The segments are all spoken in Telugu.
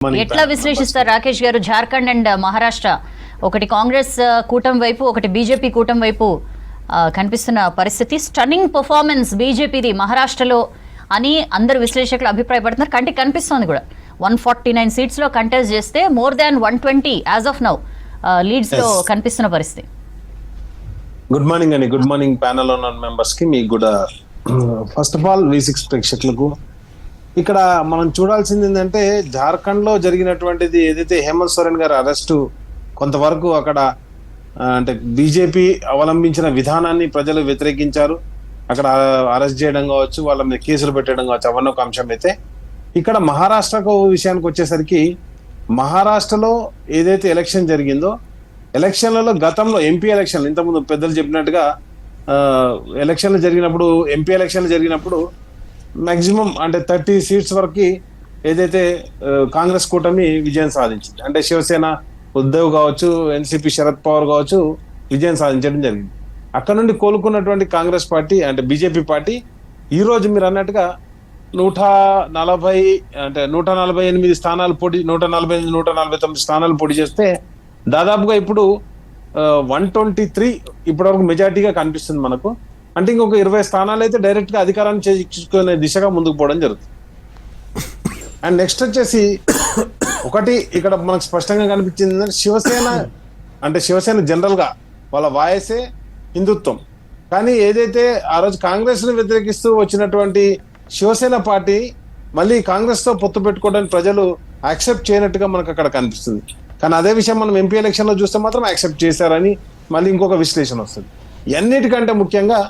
ఎట్లా విశ్లేషిస్తారు రాకేష్ గారు? జార్ఖండ్ అండ్ మహారాష్ట్ర, ఒకటి కాంగ్రెస్ కూటమి వైపు, ఒకటి బీజేపీ కూటమి వైపు కనిపిస్తున్న పరిస్థితి. స్టన్నింగ్ పర్ఫార్మెన్స్ బీజేపీది మహారాష్ట్రలో అని అందరు విశ్లేషకులు అభిప్రాయపడుతున్నారు. కంటికి కనిపిస్తోంది కూడా. 149 సీట్స్ లో కంటెస్ట్ చేస్తే more than 120 as of now leads లో కనిపిస్తున్న పరిస్థితి. గుడ్ మార్నింగ్ అండి. గుడ్ మార్నింగ్ ప్యానల్ ఉన్న మెంబర్స్ కి మీకు కూడా. ఫస్ట్ ఆఫ్ ఆల్ V6 ప్రేక్షకులకు ఇక్కడ మనం చూడాల్సింది ఏంటంటే, జార్ఖండ్ లో జరిగినటువంటిది ఏదైతే హేమంత్ సోరెన్ గారి అరెస్టు కొంతవరకు అక్కడ అంటే బీజేపీ అవలంబించిన విధానాన్ని ప్రజలు వ్యతిరేకించారు. అక్కడ అరెస్ట్ చేయడం కావచ్చు, వాళ్ళ మీద కేసులు పెట్టడం కావచ్చు, అవన్నీ ఒక అంశం అయితే, ఇక్కడ మహారాష్ట్రకు విషయానికి వచ్చేసరికి, మహారాష్ట్రలో ఏదైతే ఎలక్షన్ జరిగిందో, ఎలక్షన్లలో గతంలో ఎంపీ ఎలక్షన్ ఇంతకుముందు పెద్దలు చెప్పినట్టుగా ఎలక్షన్లు జరిగినప్పుడు, ఎంపీ ఎలక్షన్లు జరిగినప్పుడు మాక్సిమం అంటే 30 సీట్స్ వరకు ఏదైతే కాంగ్రెస్ కూటమి విజయం సాధించింది. అంటే శివసేన ఉద్ధవ్ కావచ్చు, ఎన్సీపీ శరద్ పవార్ కావచ్చు, విజయం సాధించడం జరిగింది. అక్కడ నుండి కోలుకున్నటువంటి కాంగ్రెస్ పార్టీ అంటే బీజేపీ పార్టీ ఈ రోజు మీరు అన్నట్టుగా 148 స్థానాలు పోటీ, 148, 149 స్థానాలు పోటీ చేస్తే దాదాపుగా ఇప్పుడు 123 ఇప్పటివరకు మెజార్టీగా కనిపిస్తుంది మనకు. అంటే ఇంకొక 20 స్థానాలు అయితే డైరెక్ట్ గా అధికారాన్ని చేజిక్కించుకునే దిశగా ముందుకు పోవడం జరుగుతుంది. అండ్ నెక్స్ట్ వచ్చేసి ఒకటి ఇక్కడ మనకు స్పష్టంగా కనిపించింది, శివసేన జనరల్ గా వాళ్ళ వాయసే హిందుత్వం. కానీ ఏదైతే ఆ రోజు కాంగ్రెస్ ని వ్యతిరేకిస్తూ వచ్చినటువంటి శివసేన పార్టీ మళ్ళీ కాంగ్రెస్ తో పొత్తు పెట్టుకోవడానికి ప్రజలు యాక్సెప్ట్ చేయనట్టుగా మనకు అక్కడ కనిపిస్తుంది. కానీ అదే విషయం మనం ఎంపీ ఎలక్షన్ లో చూస్తే మాత్రం యాక్సెప్ట్ చేశారని మళ్ళీ ఇంకొక విశ్లేషణ వస్తుంది. ఎన్నిటికంటే ముఖ్యంగా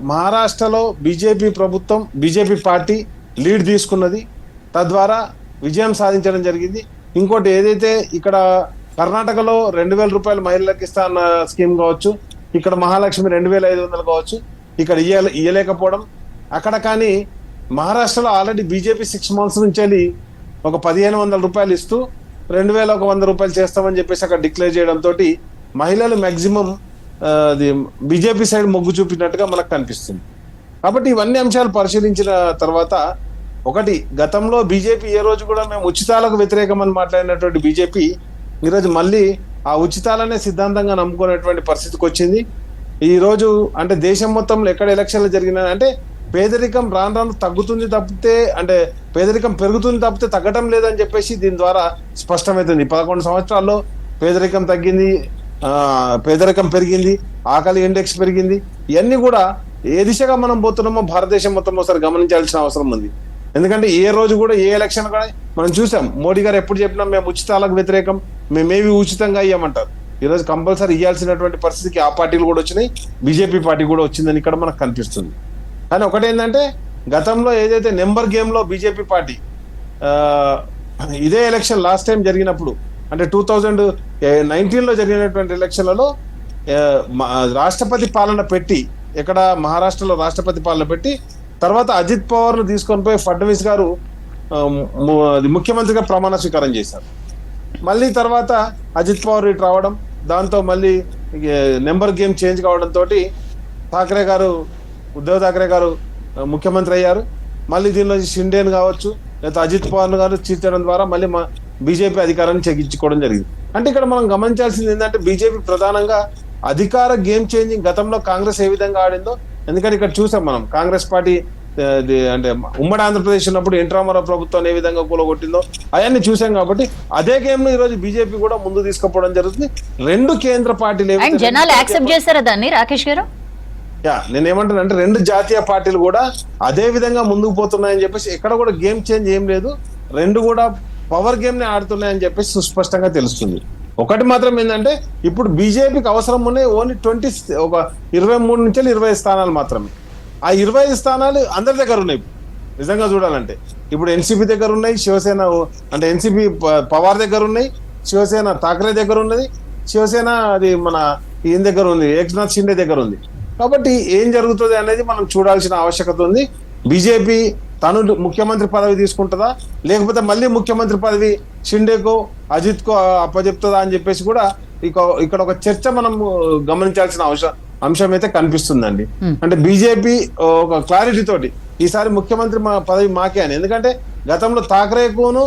మహారాష్ట్రలో బీజేపీ పార్టీ లీడ్ తీసుకున్నది, తద్వారా విజయం సాధించడం జరిగింది. ఇంకోటి ఏదైతే ఇక్కడ కర్ణాటకలో 2000 రూపాయలు మహిళలకు ఇస్తా అన్న స్కీమ్ కావచ్చు, ఇక్కడ మహాలక్ష్మి 2500 కావచ్చు, ఇక్కడ ఇయ్యలేకపోవడం అక్కడ. కానీ మహారాష్ట్రలో ఆల్రెడీ బీజేపీ 6 months నుంచి వెళ్ళి ఒక 1500 రూపాయలు ఇస్తూ 2100 రూపాయలు చేస్తామని చెప్పేసి అక్కడ డిక్లేర్ చేయడంతో మహిళలు మాక్సిమం బీజేపీ సైడ్ మొగ్గు చూపినట్టుగా మనకు కనిపిస్తుంది. కాబట్టి ఇవన్నీ అంశాలు పరిశీలించిన తర్వాత, ఒకటి గతంలో బీజేపీ ఏ రోజు కూడా మేము ఉచితాలకు వ్యతిరేకమని మాట్లాడినటువంటి బీజేపీ ఈరోజు మళ్ళీ ఆ ఉచితాలనే సిద్ధాంతంగా నమ్ముకునేటువంటి పరిస్థితికి వచ్చింది. ఈ రోజు అంటే దేశం మొత్తంలో ఎక్కడ ఎలక్షన్లు జరిగినా అంటే పేదరికం రాను తగ్గుతుంది తప్పితే, అంటే పేదరికం పెరుగుతుంది తప్పితే తగ్గటం లేదని చెప్పేసి దీని ద్వారా స్పష్టమవుతుంది. 11 సంవత్సరాల్లో పేదరికం తగ్గింది, పేదరికం పెరిగింది, ఆకలి ఇండెక్స్ పెరిగింది. ఇవన్నీ కూడా ఏ దిశగా మనం పోతున్నామో భారతదేశం మొత్తం ఒకసారి గమనించాల్సిన అవసరం ఉంది. ఎందుకంటే ఏ రోజు కూడా ఏ ఎలక్షన్ కూడా మనం చూసాం, మోడీ గారు ఎప్పుడు చెప్పినా మేము ఉచితాలకు వ్యతిరేకం, మేమేవి ఉచితంగా ఇయ్యమంటారు. ఈరోజు కంపల్సరీ ఇవ్వాల్సినటువంటి పరిస్థితికి ఆ పార్టీలు కూడా వచ్చినాయి, బీజేపీ పార్టీ కూడా వచ్చిందని ఇక్కడ మనకు కనిపిస్తుంది. కానీ ఒకటేంటంటే, గతంలో ఏదైతే నెంబర్ గేమ్ లో బీజేపీ పార్టీ ఇదే ఎలక్షన్ లాస్ట్ టైం జరిగినప్పుడు అంటే 2019లో జరిగినటువంటి ఎలక్షన్లలో రాష్ట్రపతి పాలన పెట్టి, ఇక్కడ మహారాష్ట్రలో రాష్ట్రపతి పాలన పెట్టి తర్వాత అజిత్ పవార్ ను తీసుకొని పోయి ఫడ్నవీస్ గారు ముఖ్యమంత్రిగా ప్రమాణ స్వీకారం చేశారు. మళ్ళీ తర్వాత అజిత్ పవార్ ఇటు రావడం, దాంతో మళ్ళీ నెంబర్ గేమ్ చేంజ్ కావడంతో ఉద్ధవ్ ఠాక్రే గారు ముఖ్యమంత్రి అయ్యారు. మళ్ళీ దీనిలో షిండేన్ కావచ్చు లేదా అజిత్ పవార్ గారు చీల్చడం ద్వారా మళ్ళీ బీజేపీ అధికారాన్ని చెక్కించుకోవడం జరిగింది. అంటే ఇక్కడ మనం గమనించాల్సింది ఏంటంటే, బీజేపీ ప్రధానంగా అధికార గేమ్ చేంజింగ్ గతంలో కాంగ్రెస్ ఏ విధంగా ఆడిందో. ఎందుకంటే ఇక్కడ చూసాం మనం, కాంగ్రెస్ పార్టీ అంటే ఉమ్మడి ఆంధ్రప్రదేశ్ ఉన్నప్పుడు ఎన్ రామారావు ప్రభుత్వం ఏ విధంగా కూలగొట్టిందో అవన్నీ చూసాం. కాబట్టి అదే గేమ్ ను ఈ రోజు బీజేపీ కూడా ముందు తీసుకుపోవడం జరుగుతుంది. రెండు కేంద్ర పార్టీలు జనాలు యాక్సెప్ట్ చేశారా దాన్ని రాకేష్ గారు? నేనేమంటానంటే, రెండు జాతీయ పార్టీలు కూడా అదే విధంగా ముందుకు పోతున్నాయని చెప్పేసి, ఎక్కడ కూడా గేమ్ చేంజ్ ఏం లేదు, రెండు కూడా పవర్ గేమ్ ని ఆడుతున్నాయని చెప్పేసి సుస్పష్టంగా తెలుస్తుంది. ఒకటి మాత్రం ఏంటంటే, ఇప్పుడు బీజేపీకి అవసరం ఉన్నాయి ఓన్లీ 23 నుంచి 20 స్థానాలు మాత్రమే. ఆ 25 స్థానాలు అందరి దగ్గర ఉన్నాయి. నిజంగా చూడాలంటే ఇప్పుడు ఎన్సీపీ దగ్గర ఉన్నాయి, శివసేన అంటే ఎన్సీపీ పవార్ దగ్గర ఉన్నాయి, శివసేన ఠాక్రే దగ్గర ఉన్నది, శివసేన అది మన ఈయన దగ్గర ఉంది, ఏక్నాథ్ షిండే దగ్గర ఉంది. కాబట్టి ఏం జరుగుతుంది అనేది మనం చూడాల్సిన ఆవశ్యకత ఉంది. బీజేపీ తను ముఖ్యమంత్రి పదవి తీసుకుంటుందా, లేకపోతే మళ్ళీ ముఖ్యమంత్రి పదవి షిండేకో అజిత్ కో అప్పచెప్తుందా అని చెప్పేసి కూడా ఇక్కడ ఒక చర్చ మనం గమనించాల్సిన అంశం అయితే కనిపిస్తుందండి. అంటే బీజేపీ ఒక క్లారిటీ తోటి ఈసారి ముఖ్యమంత్రి పదవి మాకే అని, ఎందుకంటే గతంలో ఠాక్రేకును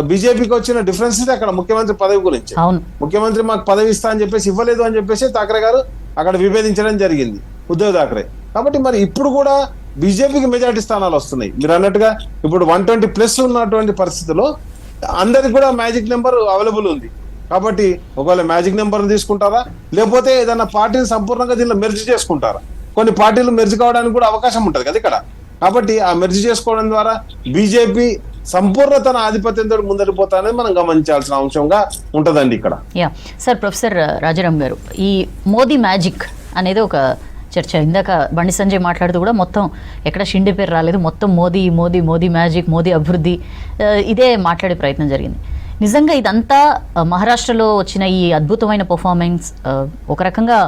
బీజేపీకి వచ్చిన డిఫరెన్స్ అక్కడ ముఖ్యమంత్రి పదవి గురించి. అవును, ముఖ్యమంత్రి మాకు పదవి ఇస్తా అని చెప్పేసి ఇవ్వలేదు అని చెప్పేసి ఠాక్రే గారు అక్కడ విభేదించడం జరిగింది, ఉద్ధవ్ ఠాక్రే. కాబట్టి మరి ఇప్పుడు కూడా బీజేపీకి మెజారిటీ స్థానాలు వస్తున్నాయి. మీరు అన్నట్టుగా ఇప్పుడు 120+ ఉన్నటువంటి పరిస్థితిలో అందరికి కూడా మ్యాజిక్ నెంబర్ అవైలబుల్ ఉంది. కాబట్టి ఒకవేళ మ్యాజిక్ నెంబర్ తీసుకుంటారా, లేకపోతే ఏదైనా పార్టీని సంపూర్ణంగా దీనిలో మెర్జ్ చేసుకుంటారా? కొన్ని పార్టీలు మెర్జ్ కావడానికి కూడా అవకాశం ఉంటుంది కదా ఇక్కడ. కాబట్టి ఆ మెర్జ్ చేసుకోవడం ద్వారా బీజేపీ సంపూర్ణ తన ఆధిపత్యంతో ముందరిపోతానని మనం గమనించాల్సిన అంశంగా ఉంటుందండి ఇక్కడ. యా సార్, ప్రొఫెసర్ రాజారాం గారు, ఈ మోదీ మ్యాజిక్ అనేది ఒక చర్చ. ఇందాక బండి సంజయ్ మాట్లాడుతూ కూడా మొత్తం ఎక్కడ షిండే పేరు రాలేదు, మొత్తం మోదీ మోదీ మోదీ మ్యాజిక్, మోదీ అభివృద్ధి, ఇదే మాట్లాడే ప్రయత్నం జరిగింది. నిజంగా ఇదంతా మహారాష్ట్రలో వచ్చిన ఈ అద్భుతమైన పర్ఫార్మెన్స్, ఒక రకంగా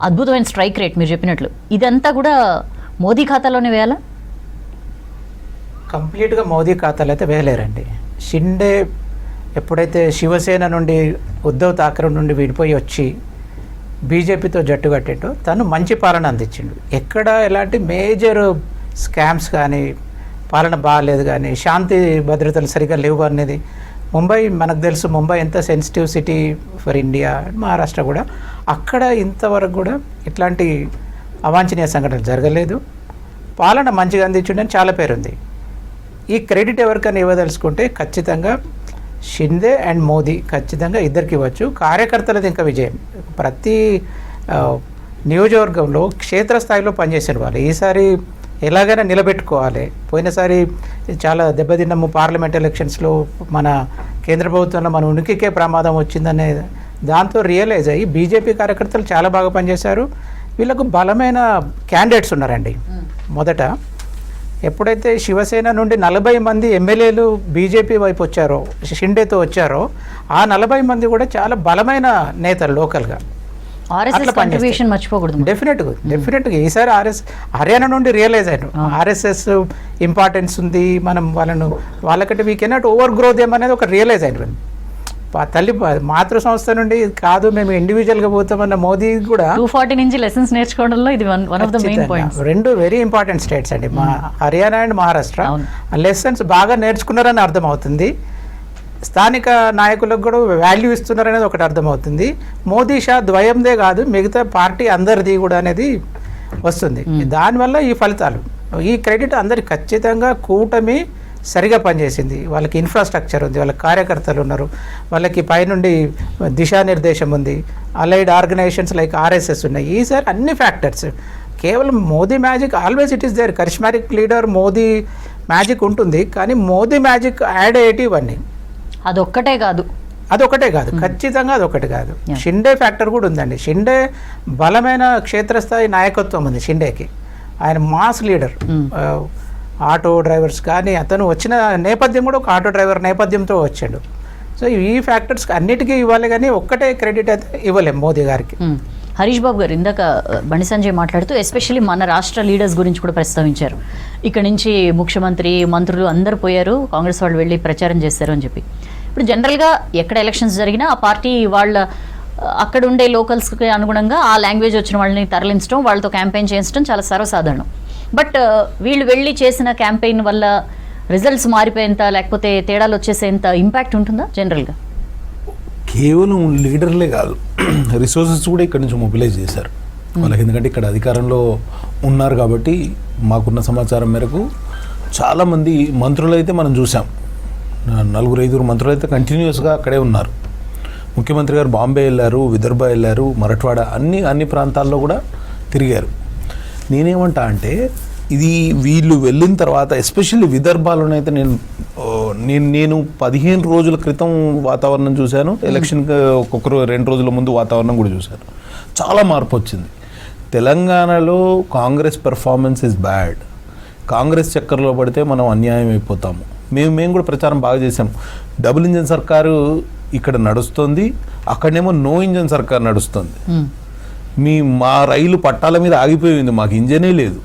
అద్భుతమైన స్ట్రైక్ రేట్ మీరు చెప్పినట్లు, ఇదంతా కూడా మోదీ ఖాతాలోనే వేయాలా? కంప్లీట్గా మోదీ ఖాతాలు అయితే వేయలేరండి. షిండే ఎప్పుడైతే శివసేన నుండి ఉద్ధవ్ ఠాక్రే నుండి విడిపోయి వచ్చి బీజేపీతో జట్టు కట్టిండో తను మంచి పాలన అందించిండు. ఎక్కడ ఎలాంటి మేజర్ స్కామ్స్ కానీ, పాలన బాగాలేదు కానీ, శాంతి భద్రతలు సరిగ్గా లేవు అనేది. ముంబై మనకు తెలుసు, ముంబై ఎంత sensitive city for India, Maharashtra కూడా. అక్కడ ఇంతవరకు కూడా ఇట్లాంటి అవాంఛనీయ సంఘటనలు జరగలేదు. పాలన మంచిగా అందించుండని చాలా పేరుంది. ఈ క్రెడిట్ ఎవరికైనా ఇవ్వదలుచుకుంటే ఖచ్చితంగా షిండే అండ్ మోదీ ఖచ్చితంగా ఇద్దరికి ఇవ్వచ్చు. కార్యకర్తలది ఇంకా విజయం. ప్రతి నియోజకవర్గంలో క్షేత్రస్థాయిలో పనిచేసిన వాళ్ళు ఈసారి ఎలాగైనా నిలబెట్టుకోవాలి. పోయినసారి చాలా దెబ్బతిన్నాము పార్లమెంట్ ఎలక్షన్స్లో, మన కేంద్ర ప్రభుత్వంలో మన ఉనికికే ప్రమాదం వచ్చిందనే దాంతో రియలైజ్ అయ్యి బీజేపీ కార్యకర్తలు చాలా బాగా పనిచేశారు. వీళ్ళకు బలమైన క్యాండిడేట్స్ ఉన్నారండి. మొదట ఎప్పుడైతే శివసేన నుండి 40 మంది ఎమ్మెల్యేలు బీజేపీ వైపు వచ్చారో, షిండేతో వచ్చారో, ఆ 40 మంది కూడా చాలా బలమైన నేతలు లోకల్గా. డెఫినెట్గా ఈసారి హర్యానా నుండి రియలైజ్ అయ్యారు ఆర్ఎస్ఎస్ ఇంపార్టెన్స్ ఉంది, మనం వాళ్ళకంటే we cannot over grow them అనేది ఒక రియలైజ్ అయినారు. తల్లి మాతృ సంస్థ నుండి కాదు మేము ఇండివిజువల్గా పోతామన్న మోదీ కూడా 240 నుంచి లెసన్స్ నేర్చుకోవడంలో ఇది one of the main points. రెండు వెరీ ఇంపార్టెంట్ స్టేట్స్ అండి, మా హర్యానా అండ్ మహారాష్ట్ర. లెసన్స్ బాగా నేర్చుకున్నారని అర్థమవుతుంది. స్థానిక నాయకులకు కూడా వాల్యూ ఇస్తున్నారనేది ఒకటి అర్థమవుతుంది. మోదీ షా ద్వయందే కాదు, మిగతా పార్టీ అందరిది కూడా అనేది వస్తుంది. దానివల్ల ఈ ఫలితాలు, ఈ క్రెడిట్ అందరికి ఖచ్చితంగా కూటమి సరిగా పనిచేసింది. వాళ్ళకి ఇన్ఫ్రాస్ట్రక్చర్ ఉంది, వాళ్ళకి కార్యకర్తలు ఉన్నారు, వాళ్ళకి పైనుండి దిశానిర్దేశం ఉంది, అలైడ్ ఆర్గనైజేషన్స్ లైక్ ఆర్ఎస్ఎస్ ఉన్నాయి. ఈసారి అన్ని ఫ్యాక్టర్స్, కేవలం Modi magic always it is there. Charismatic leader Modi magic ఉంటుంది, కానీ మోదీ మ్యాజిక్ యాడ్ అయ్యేటి ఇవన్నీ అదొక్కటే కాదు, ఖచ్చితంగా అదొకటి కాదు. షిండే ఫ్యాక్టర్ కూడా ఉందండి. షిండే బలమైన క్షేత్రస్థాయి నాయకత్వం ఉంది షిండేకి. ఆయన మాస్ లీడర్. ఆటో డ్రైవర్స్ కానీ, అతను వచ్చిన నేపథ్యం కూడా ఒక ఆటో డ్రైవర్ నేపథ్యంతో వచ్చాడు. సో ఈ ఫ్యాక్టర్స్ అన్నిటికీ ఇవ్వాలి, కానీ ఒక్కటే క్రెడిట్ అయితే ఇవ్వలేం మోదీ గారికి. హరీష్ బాబు గారు, ఇందాక బండి సంజయ్ మాట్లాడుతూ ఎస్పెషల్లీ మన రాష్ట్ర లీడర్స్ గురించి కూడా ప్రస్తావించారు. ఇక్కడ నుంచి ముఖ్యమంత్రి, మంత్రులు అందరు పోయారు, కాంగ్రెస్ వాళ్ళు వెళ్ళి ప్రచారం చేశారు అని చెప్పి. ఇప్పుడు జనరల్గా ఎక్కడ ఎలక్షన్స్ జరిగినా ఆ పార్టీ వాళ్ళ అక్కడ ఉండే లోకల్స్కి అనుగుణంగా ఆ లాంగ్వేజ్ వచ్చిన వాళ్ళని తరలించడం, వాళ్ళతో క్యాంపెయిన్ చేయించడం చాలా సర్వసాధారణం. బట్ వీళ్ళు వెళ్ళి చేసిన క్యాంపెయిన్ వల్ల రిజల్ట్స్ మారిపోయేంత, లేకపోతే తేడాలు వచ్చేసేంత ఇంపాక్ట్ ఉంటుందా జనరల్గా? కేవలం లీడర్లే కాదు, రిసోర్సెస్ కూడా ఇక్కడ నుంచి మొబిలైజ్ చేశారు వాళ్ళకి. ఎందుకంటే ఇక్కడ అధికారంలో ఉన్నారు కాబట్టి మాకున్న సమాచారం మేరకు చాలామంది మంత్రులు అయితే మనం చూసాం, 4-5 మంత్రులు అయితే కంటిన్యూస్గా అక్కడే ఉన్నారు. ముఖ్యమంత్రి గారు బాంబే వెళ్ళారు, విదర్భ వెళ్ళారు, మరఠ్వాడ, అన్ని ప్రాంతాల్లో కూడా తిరిగారు. నేనేమంటా అంటే ఇది వీళ్ళు వెళ్ళిన తర్వాత ఎస్పెషల్లీ విదర్భలోనైతే నేను 15 రోజుల క్రితం వాతావరణం చూశాను, ఎలక్షన్కి ఒక్కొక్కరు 2 రోజుల ముందు వాతావరణం కూడా చూశాను. చాలా మార్పు వచ్చింది. తెలంగాణలో Congress performance is bad. Congress చక్కర్లో పడితే మనం అన్యాయం అయిపోతాము. మేము కూడా ప్రచారం బాగా చేసాం. డబుల్ ఇంజన్ సర్కారు ఇక్కడ నడుస్తుంది, అక్కడనేమో నో ఇంజన్ సర్కార్ నడుస్తుంది. మా రైలు పట్టాల మీద ఆగిపోయింది, మాకు ఇంజనే లేదు.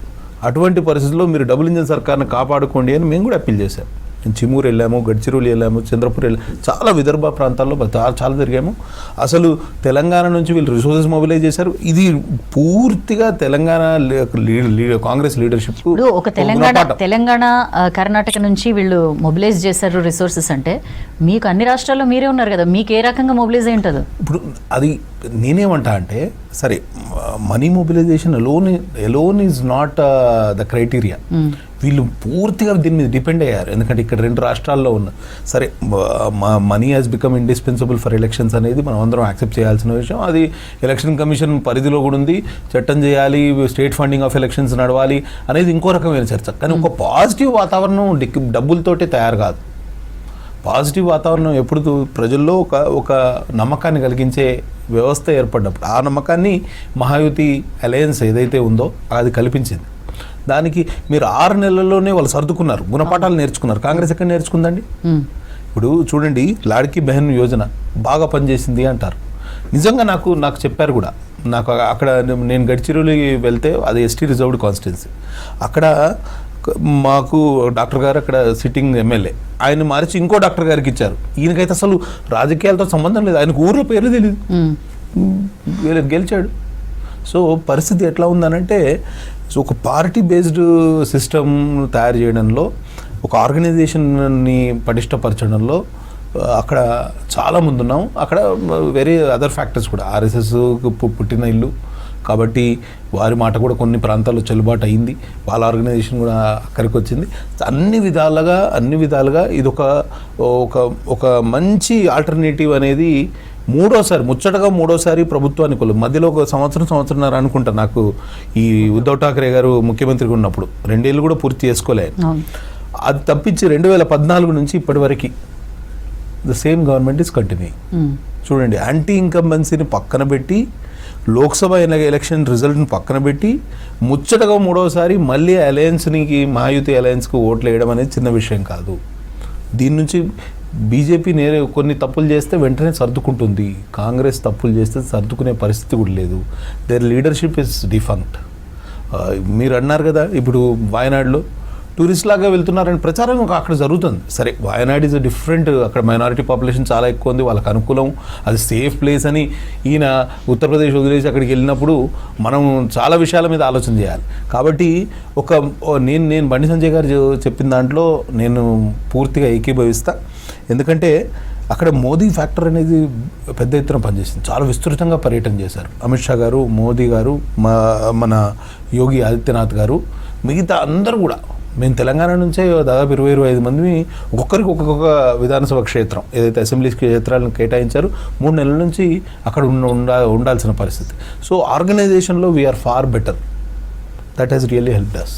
అటువంటి పరిస్థితుల్లో మీరు డబుల్ ఇంజన్ సర్కార్ని కాపాడుకోండి అని మేము కూడా అప్పీల్ చేశాం. చిమూరు వెళ్ళాము, గడ్చిరోలి వెళ్ళాము, చంద్రపూర్ వెళ్ళాము, చాలా విదర్భ ప్రాంతాల్లో చాలా తిరిగాము. అసలు తెలంగాణ నుంచి వీళ్ళు రిసోర్సెస్ మొబిలైజ్ చేశారు. ఇది పూర్తిగా తెలంగాణ కాంగ్రెస్ లీడర్షిప్. ఇప్పుడు ఒక తెలంగాణ కర్ణాటక నుంచి వీళ్ళు మొబిలైజ్ చేశారు రిసోర్సెస్ అంటే, మీకు అన్ని రాష్ట్రాల్లో మీరే ఉన్నారు కదా, మీకు ఏ రకంగా మొబిలైజ్ అయి ఉంటుంది? ఇప్పుడు అది నేనేమంటా అంటే, సరే money mobilisation alone is not the criteria. వీళ్ళు పూర్తిగా దీని మీద డిపెండ్ అయ్యారు. ఎందుకంటే ఇక్కడ 2 రాష్ట్రాల్లో ఉన్న సరే money has become indispensable for elections అనేది మనం అందరం యాక్సెప్ట్ చేయాల్సిన విషయం. అది ఎలక్షన్ కమిషన్ పరిధిలో కూడా ఉంది, చట్టం చేయాలి, స్టేట్ ఫండింగ్ ఆఫ్ ఎలక్షన్స్ నడవాలి అనేది ఇంకో రకమైన చర్చ. కానీ ఒక పాజిటివ్ వాతావరణం డబ్బులతోటే తయారు కాదు. పాజిటివ్ వాతావరణం ఎప్పుడు ప్రజల్లో ఒక నమ్మకాన్ని కలిగించే వ్యవస్థ ఏర్పడినప్పుడు ఆ నమ్మకాన్ని మహాయుతి అలయన్స్ ఏదైతే ఉందో అది కల్పించింది. దానికి మీరు 6 నెలల్లోనే వాళ్ళు సర్దుకున్నారు, గుణపాఠాలు నేర్చుకున్నారు. కాంగ్రెస్ ఎక్కడ నేర్చుకుందండి? ఇప్పుడు చూడండి, లాడ్కీ బెహన్ యోజన బాగా పనిచేసింది అంటారు. నిజంగా నాకు చెప్పారు కూడా. నాకు అక్కడ నేను గడ్చిరోలి వెళ్తే అది ఎస్టీ రిజర్వ్డ్ కాన్స్టిట్యున్సీ. అక్కడ మాకు డాక్టర్ గారు అక్కడ సిట్టింగ్ ఎమ్మెల్యే, ఆయన మార్చి ఇంకో డాక్టర్ గారికి ఇచ్చారు. ఈయనకైతే అసలు రాజకీయాలతో సంబంధం లేదు, ఆయనకు ఊర్లో పేర్లు తెలియదు, గెలిచాడు. సో పరిస్థితి ఎట్లా ఉందనంటే, ఒక పార్టీ బేస్డ్ సిస్టమ్ తయారు చేయడంలో, ఒక ఆర్గనైజేషన్ని పటిష్టపరచడంలో అక్కడ చాలా ముందు ఉన్నాం. అక్కడ వెరీ అదర్ ఫ్యాక్టర్స్ కూడా, ఆర్ఎస్ఎస్ పుట్టిన ఇల్లు కాబట్టి వారి మాట కూడా కొన్ని ప్రాంతాల్లో చెల్లుబాటు అయింది, వాళ్ళ ఆర్గనైజేషన్ కూడా అక్కడికి వచ్చింది. అన్ని విధాలుగా ఇది ఒక మంచి ఆల్టర్నేటివ్ అనేది ముచ్చటగా మూడోసారి ప్రభుత్వానికి మధ్యలో ఒక సంవత్సరంన్నర అనుకుంటా నాకు ఈ ఉద్ధవ్ ఠాక్రే గారు ముఖ్యమంత్రిగా ఉన్నప్పుడు 2 ఏళ్ళు కూడా పూర్తి చేసుకోలే. అది తప్పించి 2014 నుంచి ఇప్పటి వరకు the same government is continue. చూడండి, యాంటీ ఇన్కంబెన్సీని పక్కన పెట్టి, లోక్సభ ఎలక్షన్ రిజల్ట్ని పక్కన పెట్టి, ముచ్చటగా మూడోసారి మళ్ళీ అలయన్స్కి, మహాయుతి అలయన్స్కి ఓట్లు వేయడం అనేది చిన్న విషయం కాదు. దీని నుంచి బీజేపీ కొన్ని తప్పులు చేస్తే వెంటనే సర్దుకుంటుంది, కాంగ్రెస్ తప్పులు చేస్తే సర్దుకునే పరిస్థితి కూడా లేదు. Their leadership is defunct. మీరు అన్నారు కదా, ఇప్పుడు వాయనాడులో టూరిస్ట్ లాగా వెళ్తున్నారని ప్రచారం అక్కడ జరుగుతుంది. సరే, వాయనాడ్ ఈజ్ డిఫరెంట్, అక్కడ మైనారిటీ పాపులేషన్ చాలా ఎక్కువ ఉంది, వాళ్ళకి అనుకూలం, అది సేఫ్ ప్లేస్ అని ఈయన ఉత్తరప్రదేశ్ వదిలేసి అక్కడికి వెళ్ళినప్పుడు మనం చాలా విషయాల మీద ఆలోచన చేయాలి. కాబట్టి నేను బండి సంజయ్ గారు చెప్పిన దాంట్లో నేను పూర్తిగా ఏకీభవిస్తా. ఎందుకంటే అక్కడ మోదీ ఫ్యాక్టర్ అనేది పెద్ద ఎత్తున పనిచేసింది, చాలా విస్తృతంగా పర్యటన చేశారు అమిత్ షా గారు, మోదీ గారు, మన యోగి ఆదిత్యనాథ్ గారు, మిగతా అందరూ కూడా. మేము తెలంగాణ నుంచే దాదాపు 20-25 మంది ఒక్కొక్కరికి ఒక్కొక్క విధానసభ క్షేత్రం ఏదైతే అసెంబ్లీ క్షేత్రాలను కేటాయించారు, 3 నెలల నుంచి అక్కడ ఉండాల్సిన పరిస్థితి. సో ఆర్గనైజేషన్లో we're far better. That has really helped us.